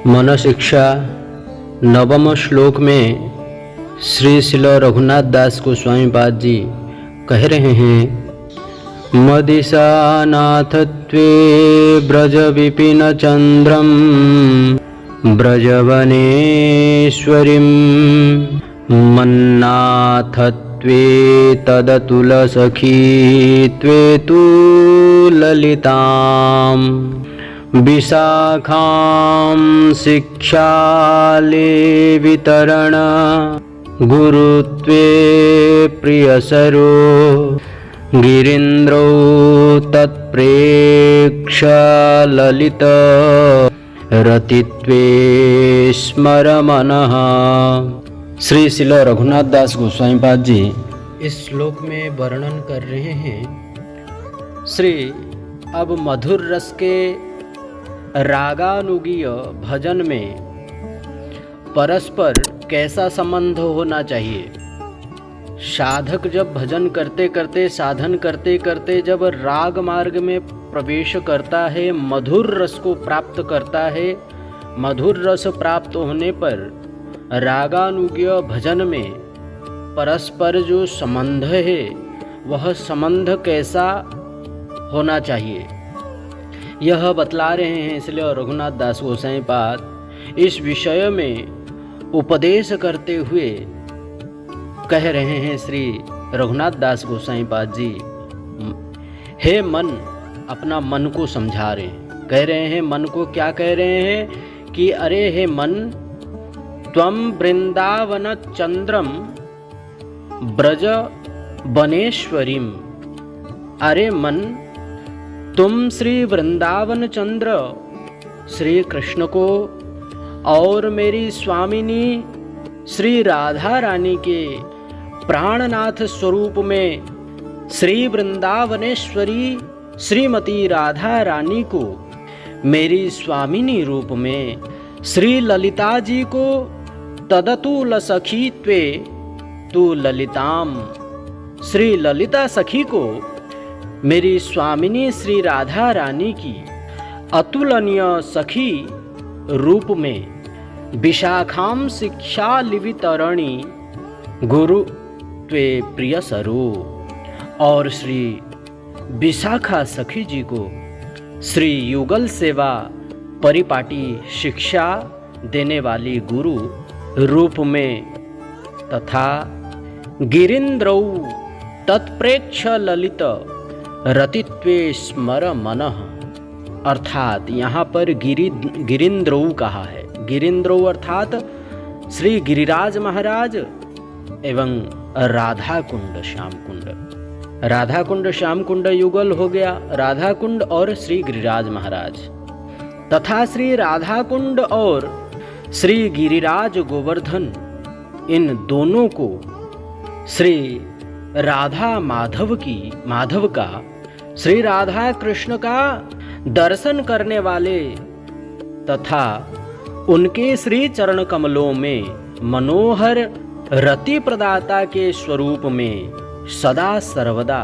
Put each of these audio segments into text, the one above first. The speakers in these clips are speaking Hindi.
मन शिक्षा नवम श्लोक में श्री शिल रघुनाथ दास गोस्वामी पाद जी कह रहे हैं, मदिशानाथत्वे ब्रज विपिन चंद्रम ब्रजवनेश्वरीं मन्नाथत्वे तदतुल सखीत्वे तु ललितां विशाखां शिक्षाले वितरण गुरुत्वे प्रियसरो गिरीन्द्रौ तत्प्रेक्ष ललित रतित्वे स्मर मनः। श्री शिल रघुनाथ दास गोस्वामी पाद जी इस श्लोक में वर्णन कर रहे हैं, श्री अब मधुर रस के रागानुगीय भजन में परस्पर कैसा संबंध होना चाहिए। साधक जब भजन करते करते, साधन करते करते जब राग मार्ग में प्रवेश करता है, मधुर रस को प्राप्त करता है, मधुर रस प्राप्त होने पर रागानुगीय भजन में परस्पर जो संबंध है वह संबंध कैसा होना चाहिए, यह बतला रहे हैं। इसलिए रघुनाथ दास गोस्वामी पाद इस विषय में उपदेश करते हुए कह रहे हैं, श्री रघुनाथ दास गोस्वामी पाद जी, हे मन, अपना मन को समझा रहे हैं। कह रहे हैं मन को, क्या कह रहे हैं कि अरे हे मन, त्वं वृंदावन चंद्रम ब्रज बनेश्वरीम, अरे मन तुम श्री वृंदावन चंद्र श्री कृष्ण को और मेरी स्वामिनी श्री राधा रानी के प्राणनाथ स्वरूप में श्री वृंदावनेश्वरी श्रीमती राधा रानी को मेरी स्वामिनी रूप में श्री ललिता जी को तदतुल सखीत्वे तु ललिताम, श्री ललिता सखी को मेरी स्वामिनी श्री राधा रानी की अतुलनीय सखी रूप में विशाखां शिक्षा लिवितरणी गुरु त्वे प्रिय सरो, और श्री विशाखा सखी जी को श्री युगल सेवा परिपाटी शिक्षा देने वाली गुरु रूप में तथा गिरीन्द्रौ तत्प्रेक्ष ललित रतित्वे स्मर मनः, अर्थात यहाँ पर गिरीन्द्रौ कहा है। गिरीन्द्रौ अर्थात श्री गिरिराज महाराज एवं राधा कुंड श्याम कुंड, राधा कुंड श्याम कुंड युगल हो गया, राधा कुंड और श्री गिरिराज महाराज, तथा श्री राधा कुंड और श्री गिरिराज गोवर्धन, इन दोनों को श्री राधा माधव का श्री राधा कृष्ण का दर्शन करने वाले तथा उनके श्री चरण कमलों में मनोहर रति प्रदाता के स्वरूप में सदा सर्वदा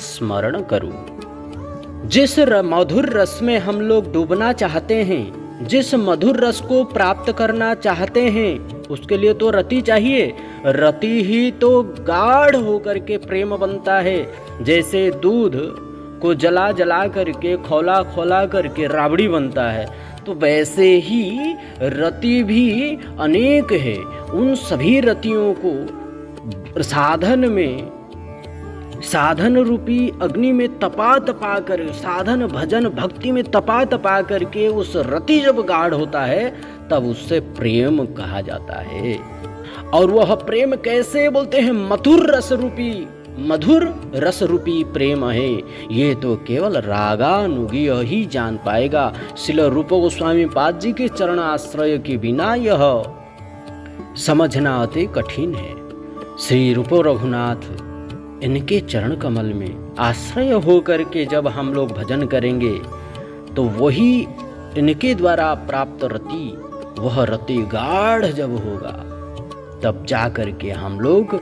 स्मरण करूं। जिस मधुर रस में हम लोग डूबना चाहते हैं, जिस मधुर रस को प्राप्त करना चाहते हैं, उसके लिए तो रति चाहिए। रति ही तो गाढ़ होकर के प्रेम बनता है। जैसे दूध को जला जला करके, खौला खौला करके राबड़ी बनता है, तो वैसे ही रति भी अनेक है। उन सभी रतियों को साधन रूपी अग्नि में तपा कर, साधन भजन भक्ति में तपा करके उस रति जब गाढ़ होता है तब उससे प्रेम कहा जाता है। और वह प्रेम कैसे बोलते हैं, मधुर रस रूपी प्रेम है। ये तो केवल रागानुगीय ही जान पाएगा। श्रील रूप गोस्वामी पाद जी के चरण आश्रय के बिना यह समझना अति कठिन है। श्री रूप रघुनाथ, इनके चरण कमल में आश्रय होकर के जब हम लोग भजन करेंगे तो वही इनके द्वारा प्राप्त रति, वह रति गाढ़ जब होगा तब जा करके हम लोग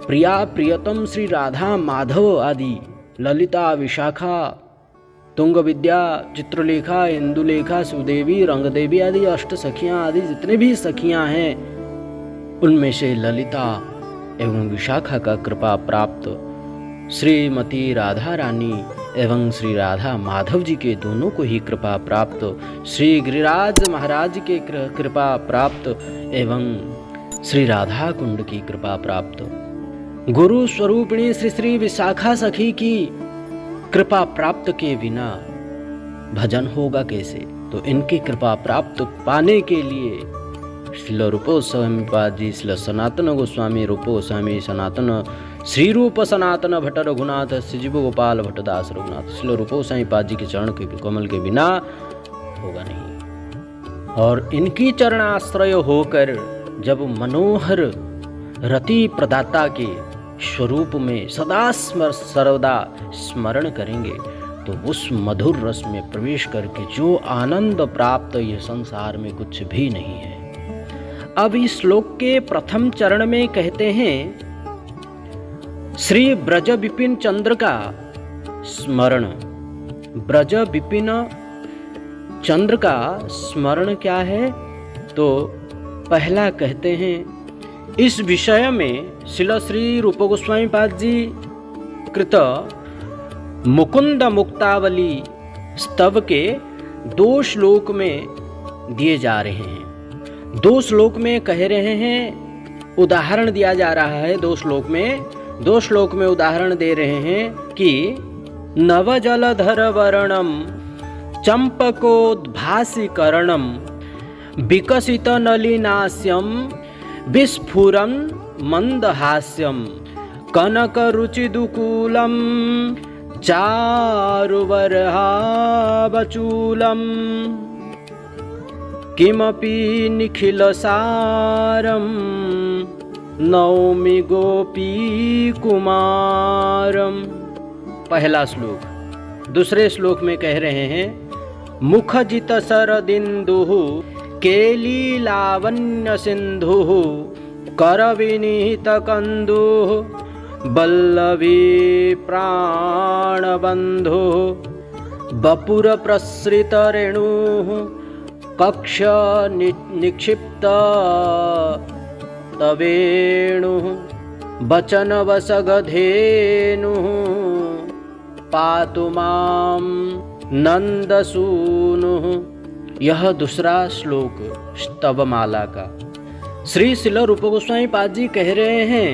प्रिया प्रियतम श्री राधा माधव आदि ललिता विशाखा तुंग विद्या, चित्रलेखा, इंदुलेखा, सुदेवी, रंगदेवी आदि अष्ट सखियाँ आदि जितने भी सखियाँ हैं, उनमें से ललिता एवं विशाखा का कृपा प्राप्त श्रीमती राधा रानी एवं श्री राधा माधव जी के दोनों को ही कृपा प्राप्त, श्री गिरिराज महाराज के कृपा प्राप्त एवं श्री राधा कुंड की कृपा प्राप्त, गुरु स्वरूपिणी श्री श्री विशाखा सखी की कृपा प्राप्त के बिना भजन होगा कैसे। तो इनकी कृपा प्राप्त पाने के लिए श्रील रूपोस्वामी पाद जी, श्रील सनातन गोस्वामी रूपोस्वामी सनातन श्री रूप सनातन भट्ट रघुनाथ श्रीजीव गोपाल भट्टदास रघुनाथ, श्रील रूपोस्वामी पाद जी के चरण के कमल के बिना होगा नहीं। और इनकी चरणाश्रय होकर जब मनोहर रति प्रदाता के स्वरूप में सदा सर्वदा स्मरण करेंगे, तो उस मधुर रस में प्रवेश करके जो आनंद प्राप्त ये संसार में कुछ भी नहीं है। अब इस श्लोक के प्रथम चरण में कहते हैं श्री ब्रज विपिन चंद्र का स्मरण। ब्रज विपिन चंद्र का स्मरण क्या है? तो पहला कहते हैं इस विषय में श्रील श्री रूप गोस्वामी पाद जी कृत मुकुंद मुक्तावली स्तव के 2 श्लोक में दिए जा रहे हैं। 2 श्लोक में कह रहे हैं, उदाहरण दिया जा रहा है। 2 श्लोक में उदाहरण दे रहे हैं कि नवजलधर वर्णम चंपकोद्भासिकरणम विकसित नलिनास्यम विस्फुरन मंदहास्यम कनकरुचिदुकूलम चारुवर्हावचूलम किमपि निखिलसारम नौमि गोपी कुमारम। पहला श्लोक। दूसरे श्लोक में कह रहे हैं मुखजित सरदिन्दुः केलीलावण्य सिंधुः करविनीतकन्दुः वल्लवी प्राणबन्धुः वपुरप्रसृतरेणुः कक्ष निक्षिप्त तवेणुः वचनवसगधेनुः पातु मां नंदसूनुः। यह दूसरा श्लोक स्तवमाला का। श्री श्रील रूप गोस्वामी पाद जी कह रहे हैं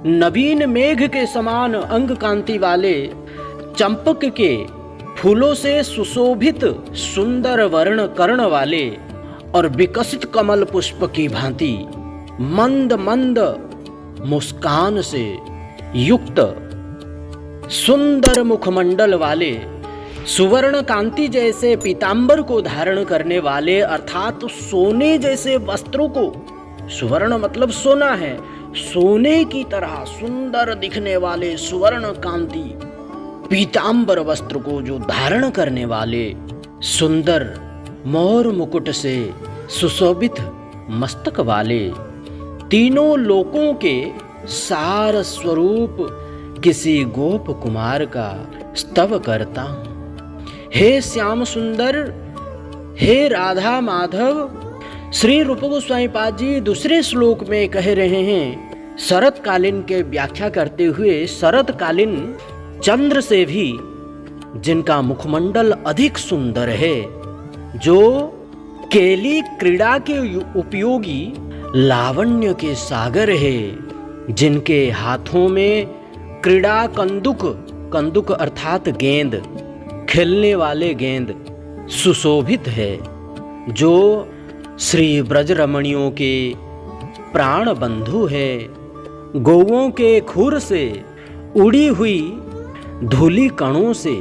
नवीन मेघ के समान अंग कांति वाले चंपक के फूलों से सुशोभित सुंदर वर्ण कर्ण वाले और विकसित कमल पुष्प की भांति मंद मंद मुस्कान से युक्त सुंदर मुखमंडल वाले सुवर्ण कांति जैसे पीतांबर को धारण करने वाले अर्थात सोने जैसे वस्त्रों को, सुवर्ण मतलब सोना है, सोने की तरह सुंदर दिखने वाले सुवर्ण कांति पीतांबर वस्त्र को जो धारण करने वाले सुंदर मोर मुकुट से सुशोभित मस्तक वाले तीनों लोकों के सार स्वरूप किसी गोप कुमार का स्तव करता हूँ। हे श्याम सुंदर, हे राधा माधव। श्री रूप गोस्वामी पाद जी दूसरे श्लोक में कह रहे हैं शरतकालीन के व्याख्या करते हुए शरतकालीन चंद्र से भी जिनका मुखमंडल अधिक सुंदर है, जो केली क्रीड़ा के उपयोगी लावण्य के सागर है, जिनके हाथों में क्रीड़ा कंदुक अर्थात गेंद, खेलने वाले गेंद सुशोभित है, जो श्री ब्रज रमणियों के प्राण बंधु है, गौओं के खुर से उड़ी हुई धूली कणों से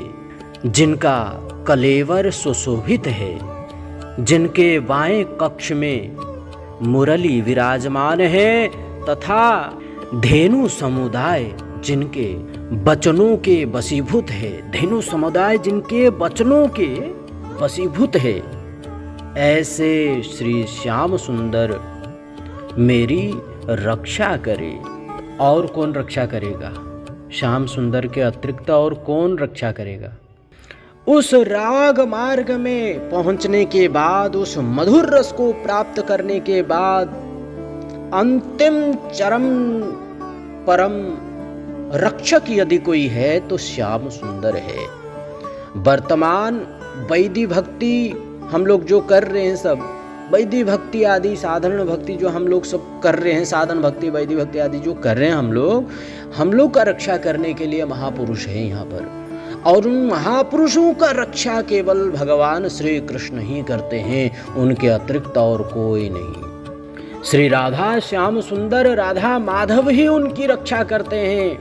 जिनका कलेवर सुशोभित है, जिनके बाएं कक्ष में मुरली विराजमान है तथा धेनु समुदाय जिनके वचनों के वशीभूत है, धेनु समुदाय जिनके वचनों के वशीभूत है, ऐसे श्री श्याम सुंदर मेरी रक्षा करे। और कौन रक्षा करेगा? श्याम सुंदर के अतिरिक्त और कौन रक्षा करेगा? उस राग मार्ग में पहुंचने के बाद, उस मधुर रस को प्राप्त करने के बाद अंतिम चरम परम रक्षक यदि कोई है तो श्याम सुंदर है। वर्तमान वैदी भक्ति हम लोग जो कर रहे हैं, सब वैदी भक्ति आदि साधारण भक्ति जो हम लोग सब कर रहे हैं, साधन भक्ति वैदी भक्ति आदि जो कर रहे हैं हम लोग का रक्षा करने के लिए महापुरुष हैं यहाँ पर। और उन महापुरुषों का रक्षा केवल भगवान श्री कृष्ण ही करते हैं, उनके अतिरिक्त और कोई नहीं। श्री राधा श्याम सुंदर राधा माधव ही उनकी रक्षा करते हैं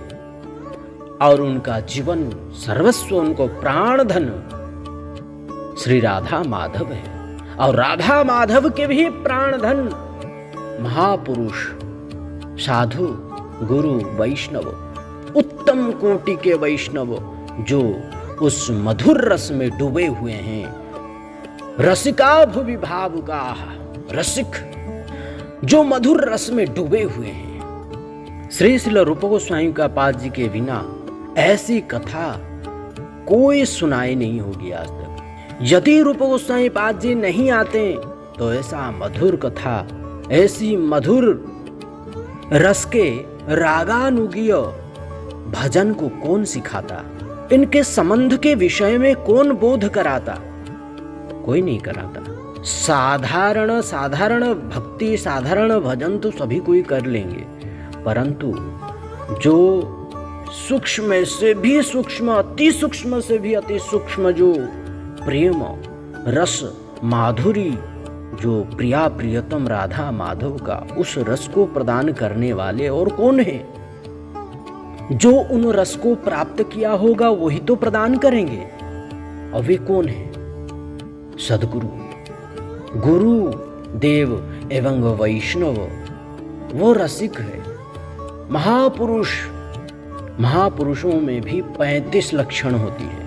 और उनका जीवन सर्वस्व, उनको प्राण धन श्री राधा माधव है। और राधा माधव के भी प्राण धन महापुरुष, साधु, गुरु, वैष्णव, उत्तम कोटि के वैष्णव जो उस मधुर रस में डूबे हुए हैं। रसिका भुवि भावुका, रसिक जो मधुर रस में डूबे हुए हैं। श्री श्रील रूप गोस्वामी का पाद जी के बिना ऐसी कथा कोई सुनाई नहीं होगी आज तक। यदि रूप गोस्वामी पाद जी नहीं आते तो ऐसा मधुर कथा, ऐसी मधुर रस के रागानुगीय भजन को कौन सिखाता, इनके संबंध के विषय में कौन बोध कराता? कोई नहीं कराता। साधारण भक्ति, साधारण भजन तो सभी कोई कर लेंगे, परंतु जो सूक्ष्म से भी सूक्ष्म, अति सूक्ष्म से भी अति सूक्ष्म जो प्रेम रस माधुरी, जो प्रिया प्रियतम राधा माधव का उस रस को प्रदान करने वाले और कौन है? जो उन रस को प्राप्त किया होगा वही तो प्रदान करेंगे। और वे कौन है? सदगुरु, गुरु देव एवं वैष्णव, वो रसिक है। महापुरुष, महापुरुषों में भी 35 लक्षण होती है।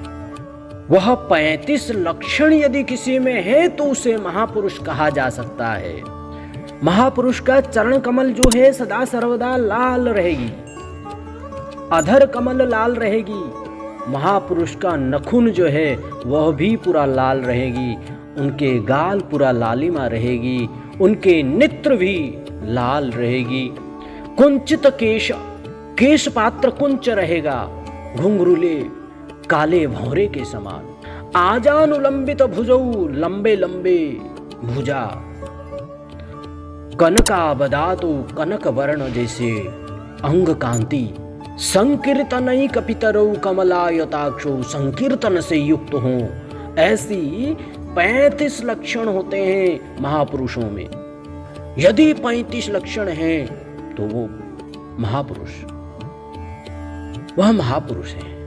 वह 35 लक्षण यदि किसी में है तो उसे महापुरुष कहा जा सकता है। महापुरुष का चरण कमल जो है सदा सर्वदा लाल रहेगी, अधर कमल लाल रहेगी। महापुरुष का नखुन जो है वह भी पूरा लाल रहेगी, उनके गाल पूरा लालिमा रहेगी, उनके नेत्र भी लाल रहेगी। कुंचित केश, केश पात्र कुंच रहेगा, घुंघरूले काले भौरे के समान। आजानुलंबित भुजौ, लंबे लंबे भुजा। कनकाबदातो, कनक वर्ण जैसे अंग कांति। संकीर्तनैक पितरौ कमलायताक्षौ, संकीर्तन से युक्त हों। ऐसी 35 लक्षण होते हैं महापुरुषों में। यदि 35 लक्षण हैं तो वो महापुरुष, वह महापुरुष है।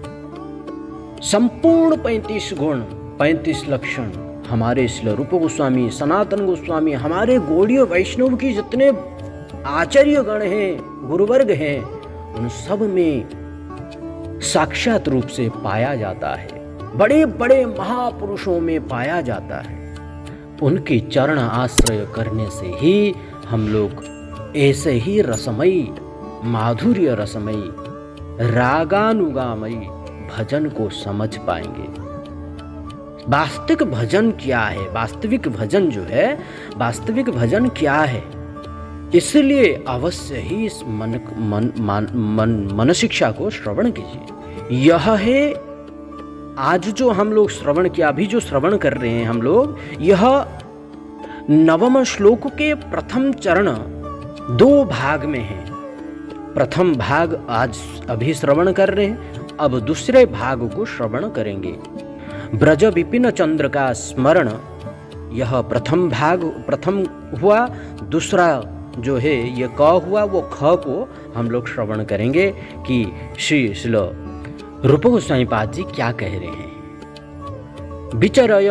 संपूर्ण 35 गुण, 35 लक्षण हमारे श्री रूप गोस्वामी, सनातन गोस्वामी, हमारे गौड़ीय वैष्णव की जितने आचार्य गण हैं, गुरुवर्ग हैं, उन सब में साक्षात रूप से पाया जाता है। बड़े बड़े महापुरुषों में पाया जाता है। उनके चरण आश्रय करने से ही हम लोग ऐसे ही रसमयी, माधुर्य रसमयी, रागानुगामयी भजन को समझ पाएंगे। वास्तविक भजन क्या है? वास्तविक भजन जो है, वास्तविक भजन क्या है? इसलिए अवश्य ही इस मन शिक्षा को श्रवण कीजिए। यह है आज जो हम लोग श्रवण किया, अभी जो श्रवण कर रहे हैं हम लोग, यह 9वें श्लोक के प्रथम चरण 2 भाग में है। प्रथम भाग आज अभी श्रवण कर रहे हैं, अब दूसरे भाग को श्रवण करेंगे। ब्रज विपिन चंद्र का स्मरण, यह प्रथम भाग प्रथम हुआ। दूसरा जो है ये क हुआ, वो ख को हम लोग श्रवण करेंगे कि श्री श्रील रूप गोस्वामी पाद जी क्या कह रहे हैं। विचरय